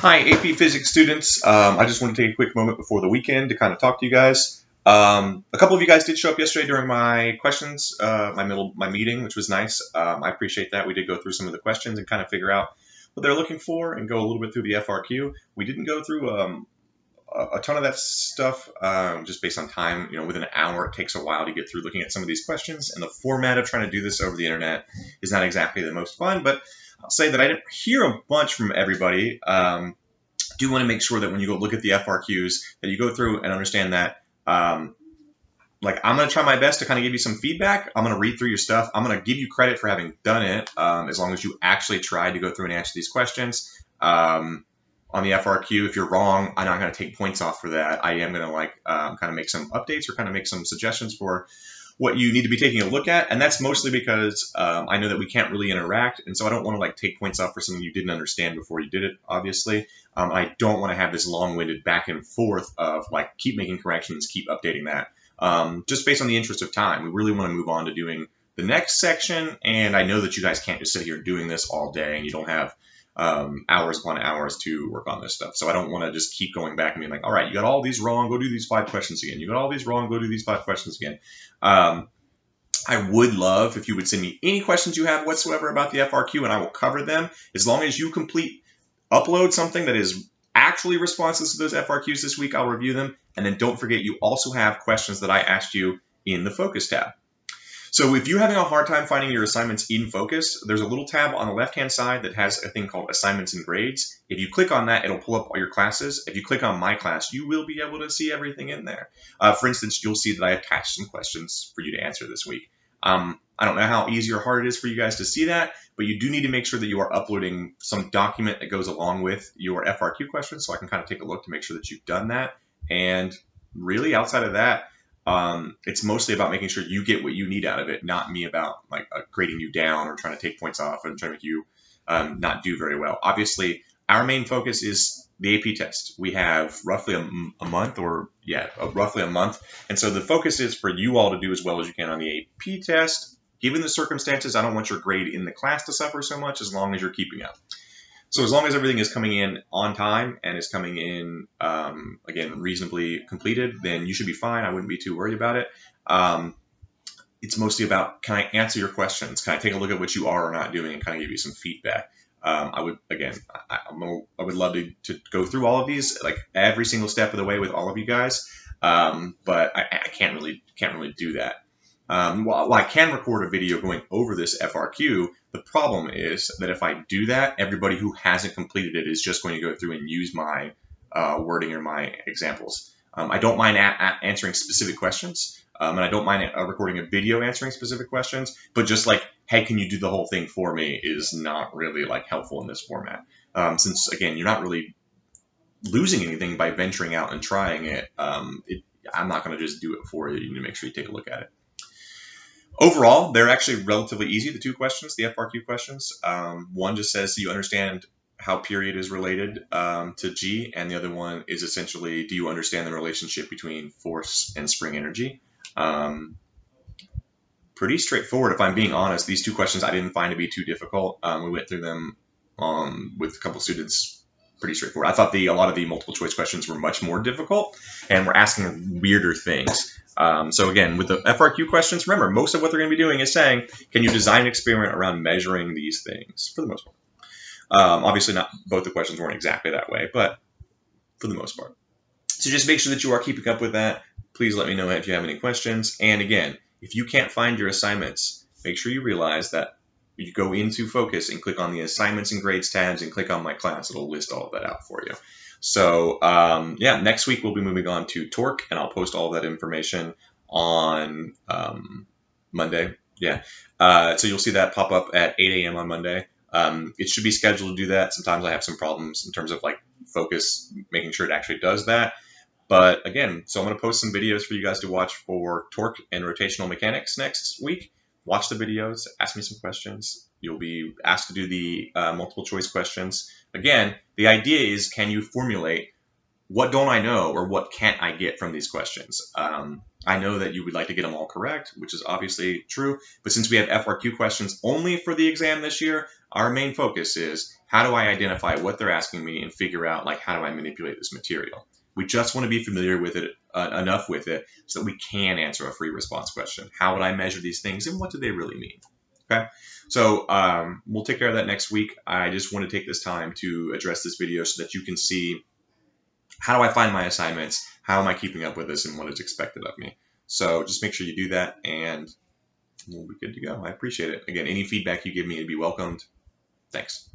Hi, AP Physics students. I just want to take a quick moment before the weekend to kind of talk to you guys. A couple of you guys did show up yesterday during my questions, my meeting, which was nice. I appreciate that. We did go through some of the questions and kind of figure out what they're looking for and go a little bit through the FRQ. We didn't go through a ton of that stuff just based on time. You know, within an hour, it takes a while to get through looking at some of these questions, and the format of trying to do this over the internet is not exactly the most fun, but I'll say that I didn't hear a bunch from everybody. Do want to make sure that when you go look at the FRQs, that you go through and understand that, like, I'm going to try my best to kind of give you some feedback. I'm going to read through your stuff. I'm going to give you credit for having done it, as long as you actually tried to go through and answer these questions. On the FRQ, if you're wrong, I'm not going to take points off for that. I am going to kind of make some updates or kind of make some suggestions for what you need to be taking a look at, and that's mostly because I know that we can't really interact, and so I don't want to take points off for something you didn't understand before you did it, obviously. I don't want to have this long-winded back and forth of keep making corrections, keep updating that. Just based on the interest of time, we really want to move on to doing the next section, and I know that you guys can't just sit here doing this all day, and you don't have hours upon hours to work on this stuff. So I don't want to just keep going back and being like, all right, you got all these wrong, go do these 5 questions again. You got all these wrong, go do these 5 questions again. I would love if you would send me any questions you have whatsoever about the FRQ, and I will cover them. As long as you upload something that is actually responses to those FRQs this week, I'll review them. And then don't forget, you also have questions that I asked you in the Focus tab. So if you're having a hard time finding your assignments in Focus, there's a little tab on the left-hand side that has a thing called Assignments and Grades. If you click on that, it'll pull up all your classes. If you click on My Class, you will be able to see everything in there. For instance, you'll see that I attached some questions for you to answer this week. I don't know how easy or hard it is for you guys to see that, but you do need to make sure that you are uploading some document that goes along with your FRQ questions, so I can kind of take a look to make sure that you've done that. And really, outside of that, it's mostly about making sure you get what you need out of it, not me about grading you down or trying to take points off and trying to make you not do very well. Obviously, our main focus is the AP test. We have roughly a month, roughly a month. And so the focus is for you all to do as well as you can on the AP test. Given the circumstances, I don't want your grade in the class to suffer so much as long as you're keeping up. So as long as everything is coming in on time and is coming in, again, reasonably completed, then you should be fine. I wouldn't be too worried about it. It's mostly about, can I answer your questions? Can I take a look at what you are or not doing and kind of give you some feedback? I would love to go through all of these, every single step of the way with all of you guys, but I can't really do that. While I can record a video going over this FRQ, the problem is that if I do that, everybody who hasn't completed it is just going to go through and use my wording or my examples. I don't mind answering specific questions, and I don't mind recording a video answering specific questions, but just hey, can you do the whole thing for me is not really helpful in this format. Since, again, you're not really losing anything by venturing out and trying it, I'm not going to just do it for you. You need to make sure you take a look at it. Overall, they're actually relatively easy, the 2 questions, the FRQ questions. One just says, do you understand how period is related to G? And the other one is essentially, do you understand the relationship between force and spring energy? Pretty straightforward, if I'm being honest. These 2 questions I didn't find to be too difficult. We went through them with a couple students. Pretty straightforward. I thought a lot of the multiple choice questions were much more difficult and were asking weirder things. So again, with the FRQ questions, remember, most of what they're going to be doing is saying, can you design an experiment around measuring these things, for the most part. Obviously, not both the questions weren't exactly that way, but for the most part. So just make sure that you are keeping up with that. Please let me know if you have any questions. And again, if you can't find your assignments, make sure you realize that you go into Focus and click on the Assignments and Grades tabs and click on My Class. It'll list all of that out for you. So, next week we'll be moving on to torque, and I'll post all of that information on Monday. So you'll see that pop up at 8 a.m. on Monday. It should be scheduled to do that. Sometimes I have some problems in terms of Focus making sure it actually does that. But again, so I'm going to post some videos for you guys to watch for torque and rotational mechanics next week. Watch the videos, ask me some questions. You'll be asked to do the multiple choice questions. Again, the idea is, can you formulate what don't I know or what can't I get from these questions? I I know that you would like to get them all correct, which is obviously true. But since we have FRQ questions only for the exam this year, our main focus is how do I identify what they're asking me and figure out like how do I manipulate this material. We just want to be familiar with it enough with it so that we can answer a free response question. How would I measure these things and what do they really mean? Okay, so we'll take care of that next week. I just want to take this time to address this video so that you can see how do I find my assignments, how am I keeping up with this, and what is expected of me. So just make sure you do that, and we'll be good to go. I appreciate it. Again, any feedback you give me would be welcomed. Thanks.